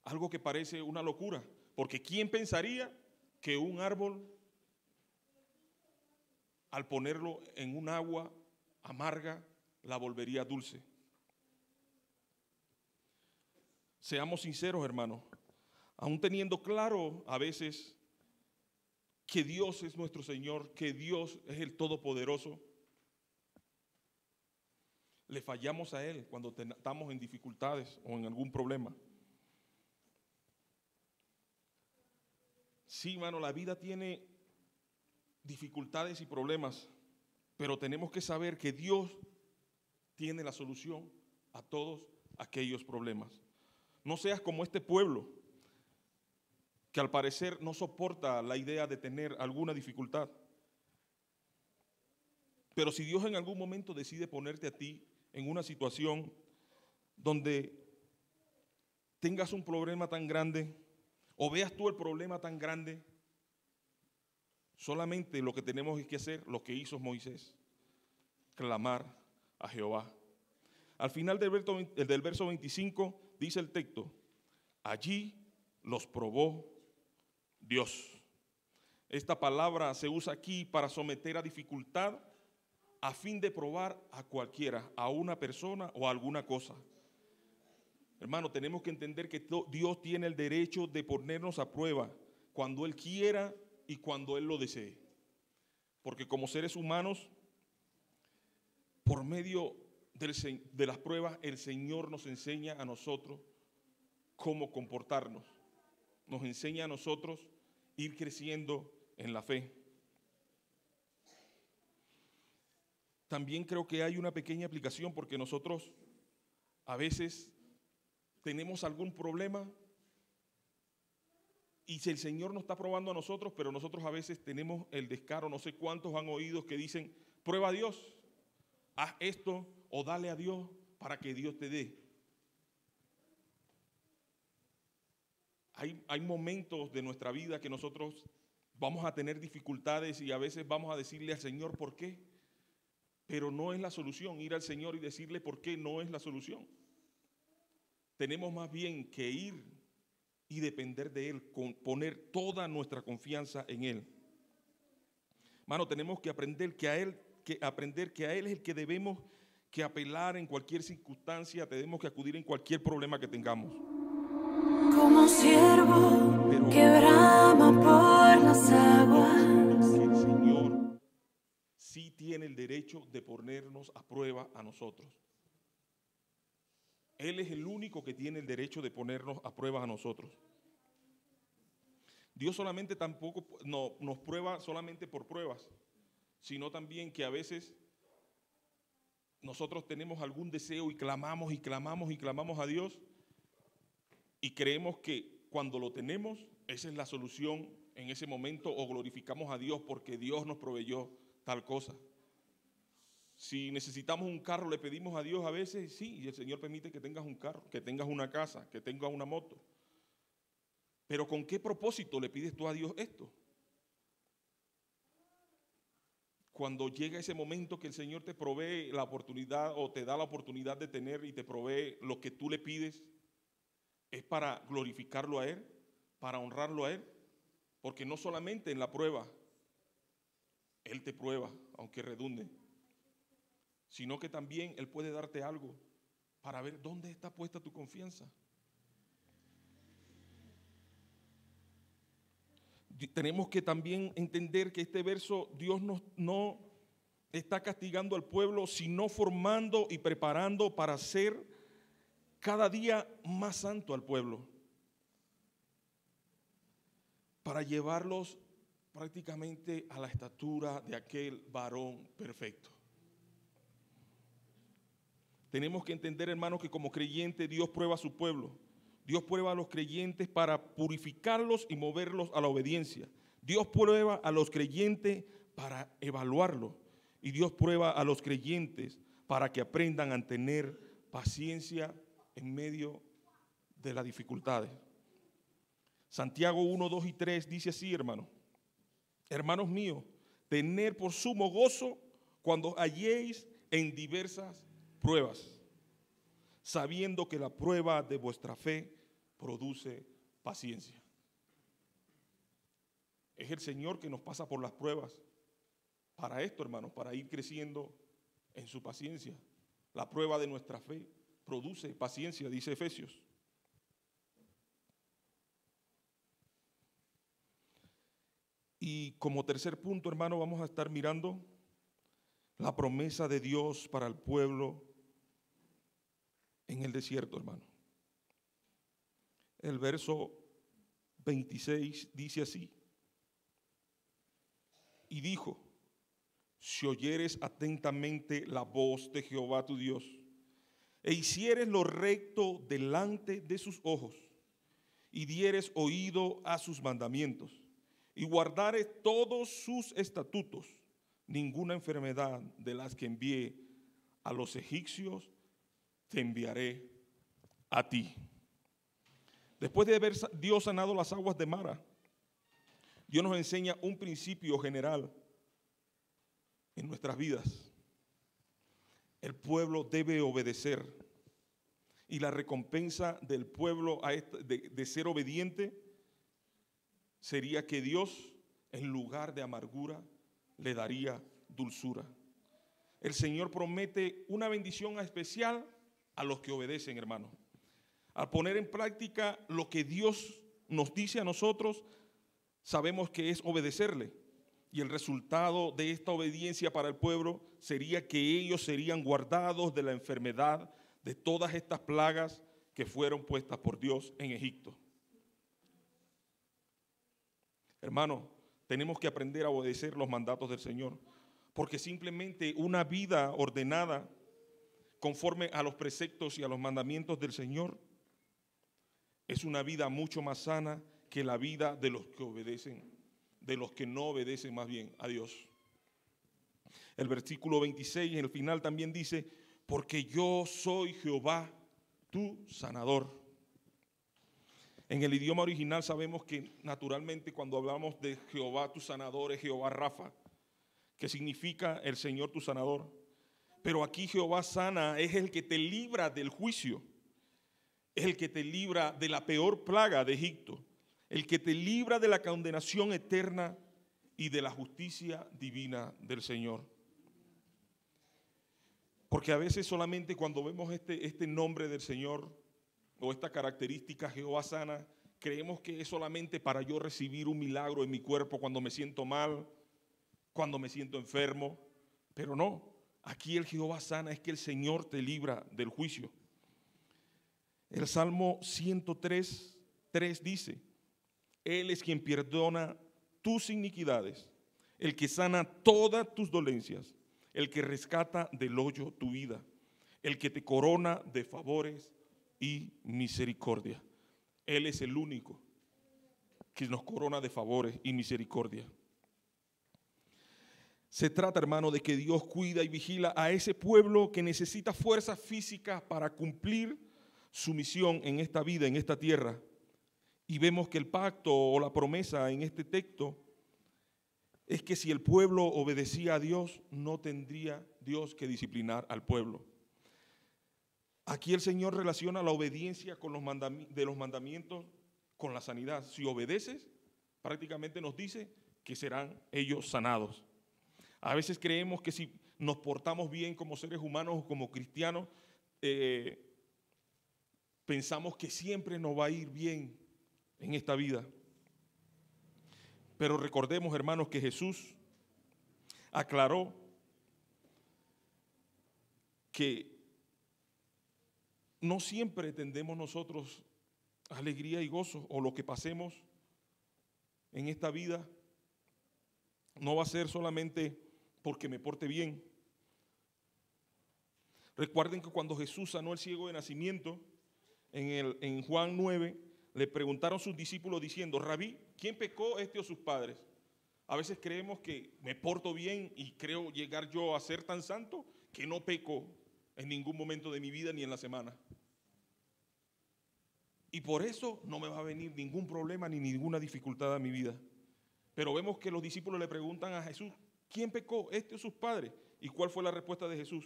Algo que parece una locura, porque ¿quién pensaría que un árbol, al ponerlo en un agua amarga, la volvería dulce? Seamos sinceros, hermanos, aún teniendo claro a veces que Dios es nuestro Señor, que Dios es el Todopoderoso, le fallamos a Él cuando estamos en dificultades o en algún problema. Sí, hermano, la vida tiene dificultades y problemas, pero tenemos que saber que Dios tiene la solución a todos aquellos problemas. No seas como este pueblo, que al parecer no soporta la idea de tener alguna dificultad. Pero si Dios en algún momento decide ponerte a ti en una situación donde tengas un problema tan grande, o veas tú el problema tan grande, solamente lo que tenemos que hacer, lo que hizo Moisés, clamar a Jehová. Al final del verso 25 dice el texto, allí los probó Dios. Esta palabra se usa aquí para someter a dificultad a fin de probar a cualquiera, a una persona o a alguna cosa. Hermano, tenemos que entender que Dios tiene el derecho de ponernos a prueba cuando Él quiera y cuando Él lo desee. Porque como seres humanos, por medio de las pruebas, el Señor nos enseña a nosotros cómo comportarnos. Nos enseña a nosotros ir creciendo en la fe. También creo que hay una pequeña aplicación, porque nosotros a veces tenemos algún problema y si el Señor nos está probando a nosotros, pero nosotros a veces tenemos el descaro, no sé cuántos han oído que dicen, prueba a Dios, haz esto o dale a Dios para que Dios te dé. Hay momentos de nuestra vida que nosotros vamos a tener dificultades y a veces vamos a decirle al Señor ¿por qué? Pero no es la solución. Ir al Señor y decirle por qué no es la solución. Tenemos más bien que ir y depender de Él, poner toda nuestra confianza en Él. Hermano, tenemos que aprender que a Él es el que debemos que apelar en cualquier circunstancia, tenemos que acudir en cualquier problema que tengamos. Como siervo que brama por las aguas. Que el Señor sí tiene el derecho de ponernos a prueba a nosotros. Él es el único que tiene el derecho de ponernos a prueba a nosotros. Dios solamente tampoco nos prueba solamente por pruebas, sino también que a veces nosotros tenemos algún deseo y clamamos y clamamos y clamamos a Dios y creemos que cuando lo tenemos, esa es la solución en ese momento, o glorificamos a Dios porque Dios nos proveyó tal cosa. Si necesitamos un carro, le pedimos a Dios a veces, sí, y el Señor permite que tengas un carro, que tengas una casa, que tengas una moto. Pero ¿con qué propósito le pides tú a Dios esto? Cuando llega ese momento que el Señor te provee la oportunidad o te da la oportunidad de tener y te provee lo que tú le pides, ¿es para glorificarlo a Él, para honrarlo a Él? Porque no solamente en la prueba, Él te prueba, aunque redunde, sino que también Él puede darte algo para ver dónde está puesta tu confianza. Tenemos que también entender que este verso, Dios no está castigando al pueblo, sino formando y preparando para ser cada día más santo al pueblo, para llevarlos prácticamente a la estatura de aquel varón perfecto. Tenemos que entender, hermanos, que como creyentes Dios prueba a su pueblo. Dios prueba a los creyentes para purificarlos y moverlos a la obediencia. Dios prueba a los creyentes para evaluarlos. Y Dios prueba a los creyentes para que aprendan a tener paciencia en medio de las dificultades. Santiago 1, 2 y 3 dice así, hermanos. Hermanos míos, tened por sumo gozo cuando halléis en diversas pruebas, sabiendo que la prueba de vuestra fe produce paciencia. Es el Señor que nos pasa por las pruebas para esto, hermanos, para ir creciendo en su paciencia. La prueba de nuestra fe produce paciencia, dice Efesios. Y como tercer punto, hermano, vamos a estar mirando la promesa de Dios para el pueblo en el desierto, hermano. El verso 26 dice así: y dijo, si oyeres atentamente la voz de Jehová tu Dios, e hicieres lo recto delante de sus ojos, y dieres oído a sus mandamientos, y guardares todos sus estatutos, ninguna enfermedad de las que envié a los egipcios te enviaré a ti. Después de haber Dios sanado las aguas de Mara, Dios nos enseña un principio general en nuestras vidas. El pueblo debe obedecer, y la recompensa del pueblo de ser obediente sería que Dios, en lugar de amargura, le daría dulzura. El Señor promete una bendición especial a los que obedecen, hermano. Al poner en práctica lo que Dios nos dice a nosotros, sabemos que es obedecerle. Y el resultado de esta obediencia para el pueblo sería que ellos serían guardados de la enfermedad de todas estas plagas que fueron puestas por Dios en Egipto. Hermano, tenemos que aprender a obedecer los mandatos del Señor, porque simplemente una vida ordenada conforme a los preceptos y a los mandamientos del Señor es una vida mucho más sana que la vida de los que obedecen, de los que no obedecen más bien a Dios. El versículo 26 en el final también dice, porque yo soy Jehová tu sanador. En el idioma original sabemos que naturalmente cuando hablamos de Jehová tu sanador es Jehová Rafa, que significa el Señor tu sanador. Pero aquí Jehová sana es el que te libra del juicio, es el que te libra de la peor plaga de Egipto, el que te libra de la condenación eterna y de la justicia divina del Señor. Porque a veces solamente cuando vemos este nombre del Señor o esta característica Jehová sana, creemos que es solamente para yo recibir un milagro en mi cuerpo cuando me siento mal, cuando me siento enfermo. Pero no, aquí el Jehová sana es que el Señor te libra del juicio. El Salmo 103:3 dice, Él es quien perdona tus iniquidades, el que sana todas tus dolencias, el que rescata del hoyo tu vida, el que te corona de favores y misericordia. Él es el único que nos corona de favores y misericordia. Se trata, hermano, de que Dios cuida y vigila a ese pueblo que necesita fuerza física para cumplir su misión en esta vida, en esta tierra. Y vemos que el pacto o la promesa en este texto es que si el pueblo obedecía a Dios, no tendría Dios que disciplinar al pueblo. Aquí el Señor relaciona la obediencia con los mandamientos con la sanidad. Si obedeces, prácticamente nos dice que serán ellos sanados. A veces creemos que si nos portamos bien como seres humanos o como cristianos, pensamos que siempre nos va a ir bien en esta vida. Pero recordemos, hermanos, que Jesús aclaró que no siempre tendremos nosotros alegría y gozo, o lo que pasemos en esta vida no va a ser solamente porque me porte bien. Recuerden que cuando Jesús sanó al ciego de nacimiento, en Juan 9, le preguntaron sus discípulos diciendo: Rabí, ¿quién pecó, este o sus padres? A veces creemos que me porto bien y creo llegar yo a ser tan santo que no peco en ningún momento de mi vida ni en la semana. Y por eso no me va a venir ningún problema ni ninguna dificultad a mi vida. Pero vemos que los discípulos le preguntan a Jesús: ¿quién pecó, este o sus padres? ¿Y cuál fue la respuesta de Jesús?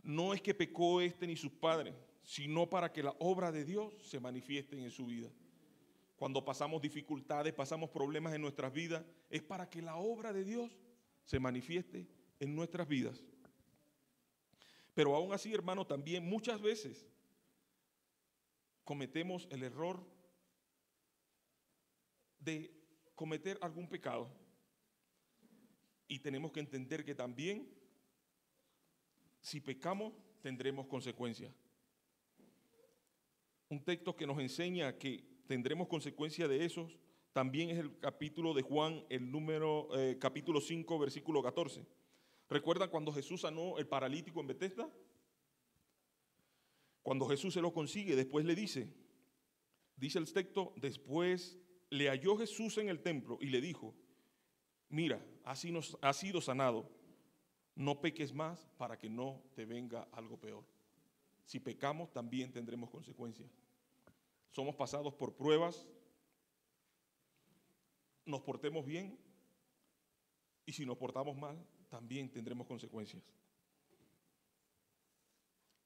No es que pecó este ni sus padres, sino para que la obra de Dios se manifieste en su vida. Cuando pasamos dificultades, pasamos problemas en nuestras vidas, es para que la obra de Dios se manifieste en nuestras vidas. Pero aún así, hermano, también muchas veces cometemos el error de cometer algún pecado. Y tenemos que entender que también, si pecamos, tendremos consecuencias. Un texto que nos enseña que tendremos consecuencias de esos, también es el capítulo de Juan, capítulo 5, versículo 14. ¿Recuerdan cuando Jesús sanó el paralítico en Betesda? Cuando Jesús se lo consigue, después le dice el texto: después le halló Jesús en el templo y le dijo: mira, has sido sanado, no peques más para que no te venga algo peor. Si pecamos, también tendremos consecuencias. Somos pasados por pruebas, nos portemos bien, y si nos portamos mal, también tendremos consecuencias.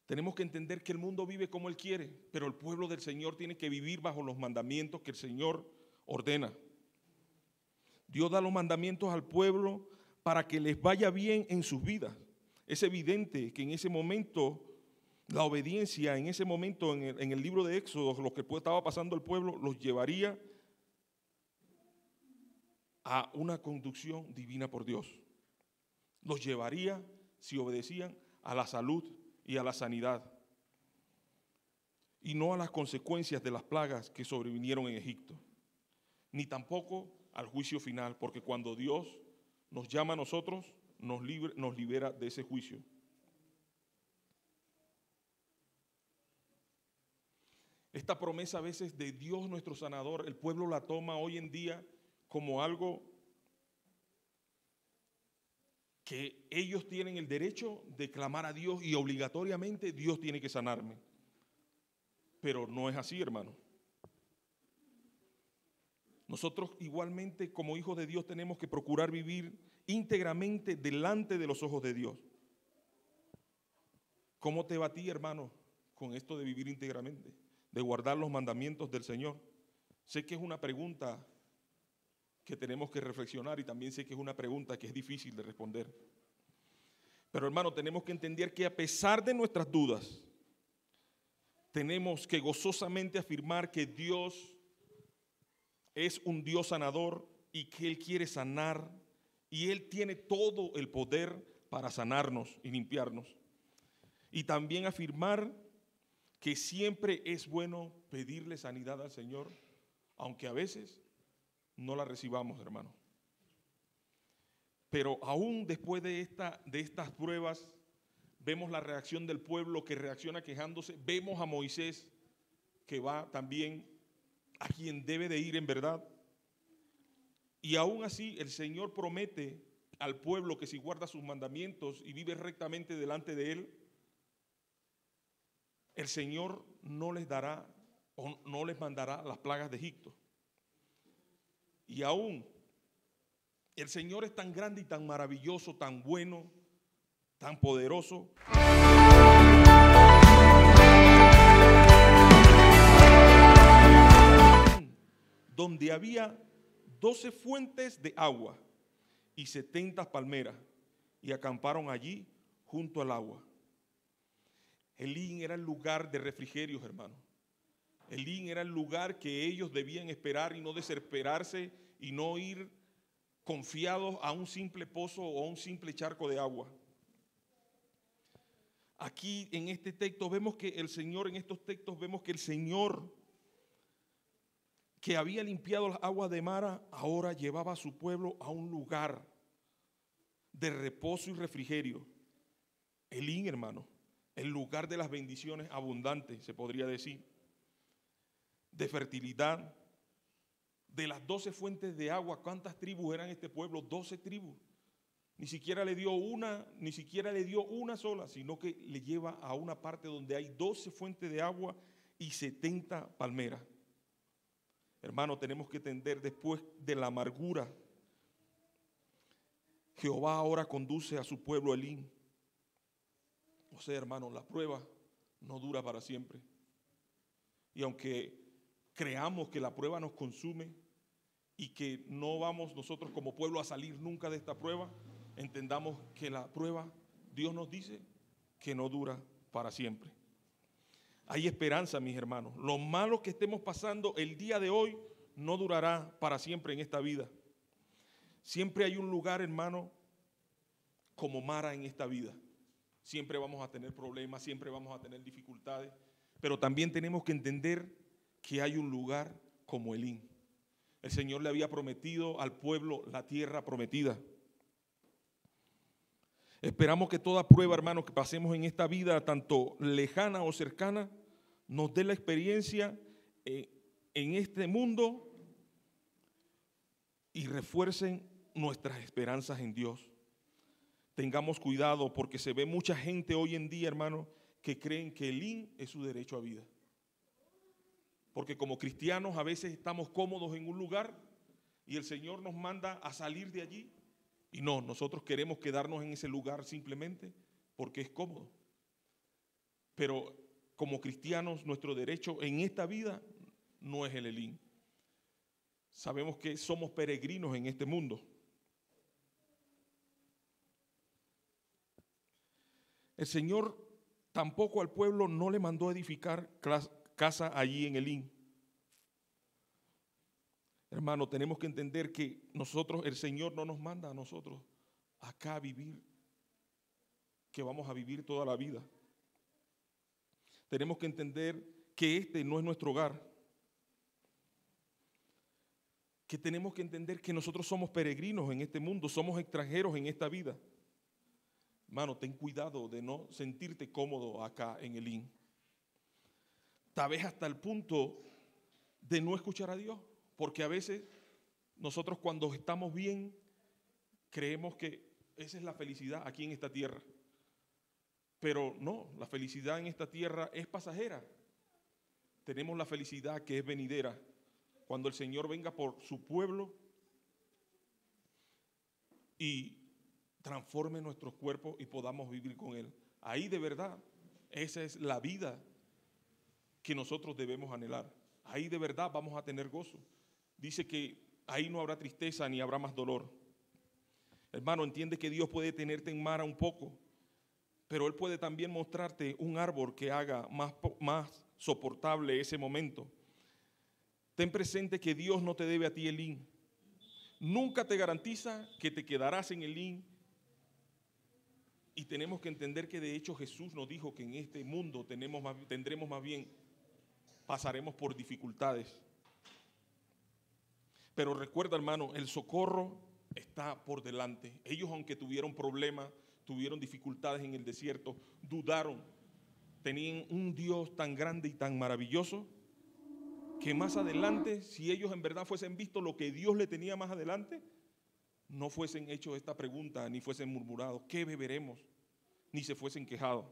Tenemos que entender que el mundo vive como Él quiere, pero el pueblo del Señor tiene que vivir bajo los mandamientos que el Señor ordena. Dios da los mandamientos al pueblo para que les vaya bien en sus vidas. Es evidente que en ese momento, la obediencia, en ese momento en el libro de Éxodo, lo que estaba pasando al pueblo, los llevaría a una conducción divina por Dios. Los llevaría, si obedecían, a la salud y a la sanidad, y no a las consecuencias de las plagas que sobrevinieron en Egipto, ni tampoco al juicio final, porque cuando Dios nos llama a nosotros, nos libera de ese juicio. Esta promesa a veces de Dios nuestro sanador, el pueblo la toma hoy en día como algo que ellos tienen el derecho de clamar a Dios y obligatoriamente Dios tiene que sanarme. Pero no es así, hermano. Nosotros igualmente como hijos de Dios tenemos que procurar vivir íntegramente delante de los ojos de Dios. ¿Cómo te va a ti, hermano, con esto de vivir íntegramente, de guardar los mandamientos del Señor? Sé que es una pregunta que tenemos que reflexionar, y también sé que es una pregunta que es difícil de responder. Pero, hermano, tenemos que entender que a pesar de nuestras dudas, tenemos que gozosamente afirmar que Dios es un Dios sanador y que Él quiere sanar, y Él tiene todo el poder para sanarnos y limpiarnos. Y también afirmar que siempre es bueno pedirle sanidad al Señor, aunque a veces no la recibamos, hermano. Pero aún después de estas pruebas, vemos la reacción del pueblo que reacciona quejándose. Vemos a Moisés que va también a quien debe de ir en verdad. Y aún así el Señor promete al pueblo que si guarda sus mandamientos y vive rectamente delante de Él, el Señor no les dará o no les mandará las plagas de Egipto. Y aún el Señor es tan grande y tan maravilloso, tan bueno, tan poderoso. Donde había 12 fuentes de agua y 70 palmeras, y acamparon allí junto al agua. Elín era el lugar de refrigerios, hermano. Elín era el lugar que ellos debían esperar y no desesperarse y no ir confiados a un simple pozo o a un simple charco de agua. Aquí en este texto vemos que el Señor, que había limpiado las aguas de Mara, ahora llevaba a su pueblo a un lugar de reposo y refrigerio. Elín, hermano, el lugar de las bendiciones abundantes, se podría decir, de fertilidad. De las 12 fuentes de agua, ¿cuántas tribus eran este pueblo? 12 tribus. Ni siquiera le dio una sola, sino que le lleva a una parte donde hay 12 fuentes de agua y 70 palmeras. Hermano, tenemos que entender, después de la amargura, Jehová ahora conduce a su pueblo Elín. O sea, hermano, la prueba no dura para siempre. Y aunque creamos que la prueba nos consume y que no vamos nosotros como pueblo a salir nunca de esta prueba, entendamos que la prueba, Dios nos dice que no dura para siempre. Hay esperanza, mis hermanos. Lo malo que estemos pasando el día de hoy no durará para siempre en esta vida. Siempre hay un lugar, hermano, como Mara en esta vida. Siempre vamos a tener problemas, siempre vamos a tener dificultades, pero también tenemos que entender que hay un lugar como Elín. El Señor le había prometido al pueblo la tierra prometida. Esperamos que toda prueba, hermano, que pasemos en esta vida, tanto lejana o cercana, nos dé la experiencia en este mundo y refuercen nuestras esperanzas en Dios. Tengamos cuidado porque se ve mucha gente hoy en día, hermano, que creen que Elín es su derecho a vida. Porque como cristianos a veces estamos cómodos en un lugar y el Señor nos manda a salir de allí. Y no, nosotros queremos quedarnos en ese lugar simplemente porque es cómodo. Pero como cristianos, nuestro derecho en esta vida no es el Elín. Sabemos que somos peregrinos en este mundo. El Señor tampoco al pueblo no le mandó a edificar casa allí en Elín. Hermano, tenemos que entender que el Señor no nos manda a nosotros acá a vivir, que vamos a vivir toda la vida. Tenemos que entender que este no es nuestro hogar, que tenemos que entender que nosotros somos peregrinos en este mundo, somos extranjeros en esta vida. Hermano, ten cuidado de no sentirte cómodo acá en Elín. Tal vez hasta el punto de no escuchar a Dios, porque a veces nosotros cuando estamos bien creemos que esa es la felicidad aquí en esta tierra. Pero no, la felicidad en esta tierra es pasajera. Tenemos la felicidad que es venidera. Cuando el Señor venga por su pueblo y transforme nuestros cuerpos y podamos vivir con Él. Ahí de verdad, esa es la vida que nosotros debemos anhelar. Ahí de verdad vamos a tener gozo. Dice que ahí no habrá tristeza ni habrá más dolor. Hermano, entiende que Dios puede tenerte en Mara un poco, pero Él puede también mostrarte un árbol que haga más soportable ese momento. Ten presente que Dios no te debe a ti Elín. Nunca te garantiza que te quedarás en Elín. Y tenemos que entender que de hecho Jesús nos dijo que en este mundo pasaremos por dificultades. Pero recuerda, hermano, el socorro está por delante. Ellos, aunque tuvieron problemas, tuvieron dificultades en el desierto, dudaron. Tenían un Dios tan grande y tan maravilloso que más adelante, si ellos en verdad fuesen visto lo que Dios le tenía más adelante, no fuesen hecho esta pregunta, ni fuesen murmurado, ¿qué beberemos? Ni se fuesen quejado.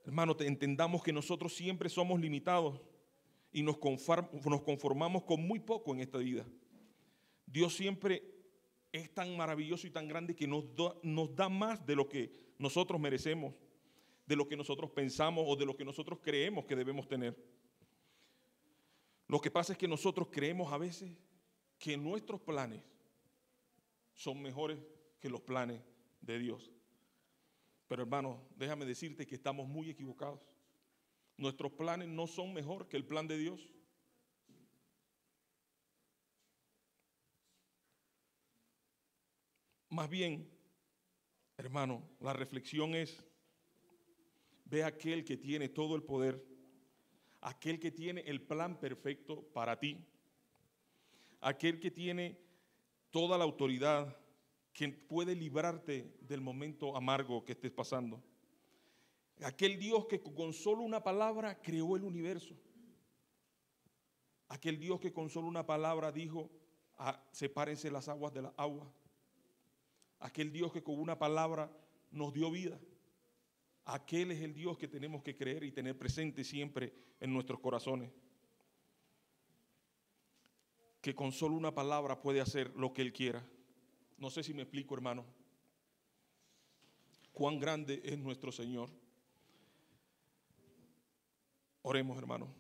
Hermano, entendamos que nosotros siempre somos limitados y nos conformamos con muy poco en esta vida. Dios siempre es tan maravilloso y tan grande que nos da más de lo que nosotros merecemos, de lo que nosotros pensamos o de lo que nosotros creemos que debemos tener. Lo que pasa es que nosotros creemos a veces que nuestros planes son mejores que los planes de Dios. Pero hermano, déjame decirte que estamos muy equivocados. Nuestros planes no son mejor que el plan de Dios. Más bien, hermano, la reflexión es: ve a aquel que tiene todo el poder, aquel que tiene el plan perfecto para ti, aquel que tiene toda la autoridad, que puede librarte del momento amargo que estés pasando. Aquel Dios que con solo una palabra creó el universo. Aquel Dios que con solo una palabra dijo: sepárense las aguas de las aguas. Aquel Dios que con una palabra nos dio vida. Aquel es el Dios que tenemos que creer y tener presente siempre en nuestros corazones. Que con solo una palabra puede hacer lo que Él quiera. No sé si me explico, hermano. Cuán grande es nuestro Señor. Oremos, hermano.